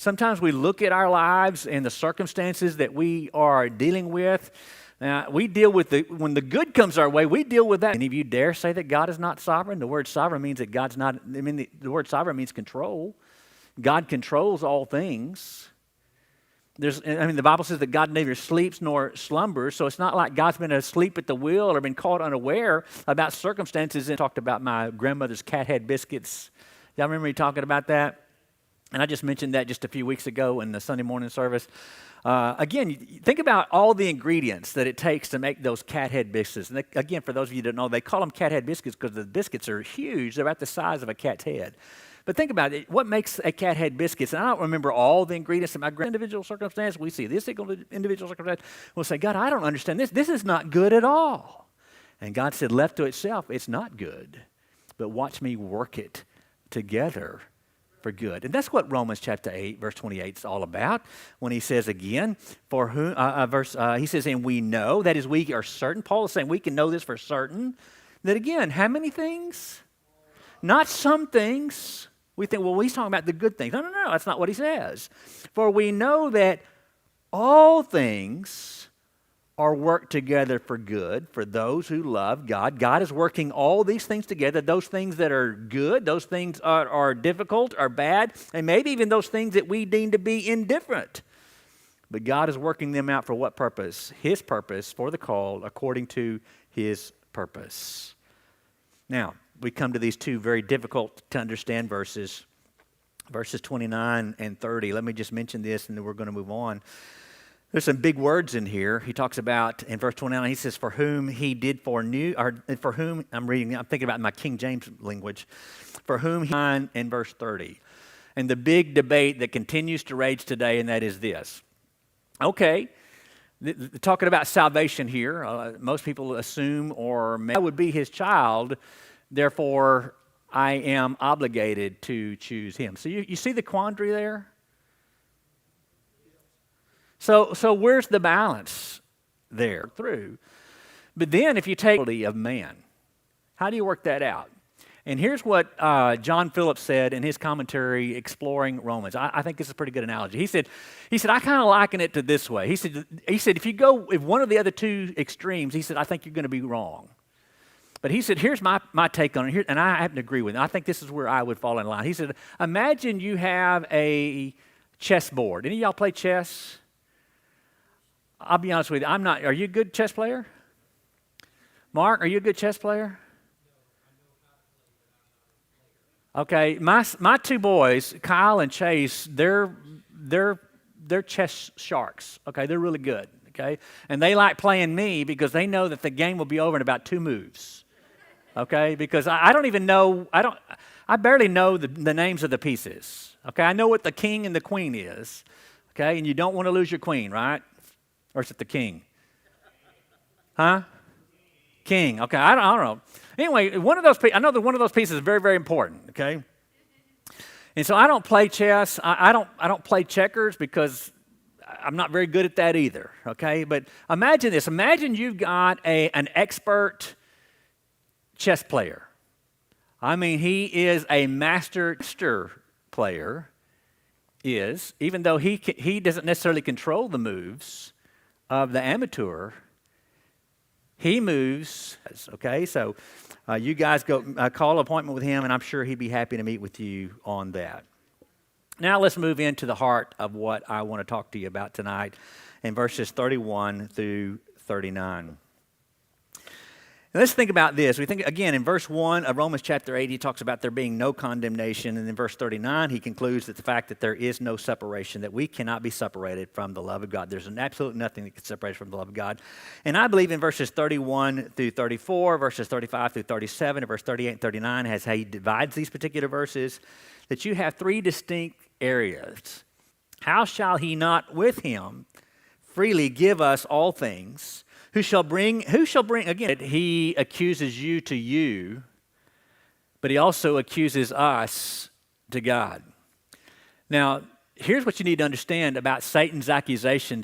Sometimes we look at our lives and the circumstances that we are dealing with. We deal with when the good comes our way, we deal with that. Any of you dare say that God is not sovereign? The word sovereign means that God's not, the word sovereign means control. God controls all things. The Bible says that God neither sleeps nor slumbers, so it's not like God's been asleep at the wheel or been caught unaware about circumstances. And talked about my grandmother's cat head biscuits. Y'all remember me talking about that? And I just mentioned that just a few weeks ago in the Sunday morning service. Again, think about all the ingredients that it takes to make those cat head biscuits. And again, for those of you that don't know, they call them cat head biscuits because the biscuits are huge. They're about the size of a cat's head. But think about it. What makes a cat head biscuits? And I don't remember all the ingredients in my individual circumstance. We see this individual circumstance. We'll say, God, I don't understand this. This is not good at all. And God said, left to itself, it's not good. But watch me work it together for good. And that's what Romans chapter 8, verse 28 is all about. When he says again, for whom, he says, and we know, that is, we are certain. Paul is saying we can know this for certain. That again, how many things? Not some things. We think, well, he's talking about the good things. No, that's not what he says. For we know that all things are worked together for good for those who love God. God is working all these things together, those things that are good, those things are difficult, are bad, and maybe even those things that we deem to be indifferent. But God is working them out for what purpose? His purpose for the call according to his purpose. Now, we come to these two very difficult to understand verses 29 and 30. Let me just mention this and then we're going to move on. There's some big words in here. He talks about, in verse 29, he says, for whom he did foreknew, or for whom, I'm thinking about my King James language, for whom he, in verse 30. And the big debate that continues to rage today, and that is this. Okay, talking about salvation here, most people assume or I would be his child, therefore I am obligated to choose him. So you see the quandary there? So where's the balance there through? But then if you take the of man, how do you work that out? And here's what John Phillips said in his commentary exploring Romans. I think this is a pretty good analogy. He said, I kind of liken it to this way. He said, if one of the other two extremes, he said, I think you're going to be wrong. But he said, here's my take on it, here, and I happen to agree with him. I think this is where I would fall in line. He said, imagine you have a chessboard. Any of y'all play chess? I'll be honest with you, I'm not. Are you a good chess player? Mark, are you a good chess player? Okay, my two boys, Kyle and Chase, they're chess sharks. Okay, they're really good. Okay, and they like playing me because they know that the game will be over in about 2 moves. Okay, because I don't even know. I barely know the names of the pieces. Okay, I know what the king and the queen is. Okay, and you don't want to lose your queen, right? Or is it the king? Huh? King. Okay, I don't know. Anyway, I know that one of those pieces is very, very important, okay? And so I don't play chess. I don't play checkers because I'm not very good at that either, okay? But imagine this. Imagine you've got an expert chess player. I mean, he is a master player, even though he doesn't necessarily control the moves of the amateur, he moves, okay? So you guys go call an appointment with him, and I'm sure he'd be happy to meet with you on that. Now let's move into the heart of what I want to talk to you about tonight in verses 31 through 39. And let's think about this. We think, again, in verse 1 of Romans chapter 8, he talks about there being no condemnation. And in verse 39, he concludes that the fact that there is no separation, that we cannot be separated from the love of God. There's absolutely nothing that can separate us from the love of God. And I believe in verses 31 through 34, verses 35 through 37, and verse 38 and 39, as he divides these particular verses, that you have 3 distinct areas. How shall he not with him freely give us all things? Who shall bring, again, he accuses you to you, but he also accuses us to God. Now, here's what you need to understand about Satan's accusations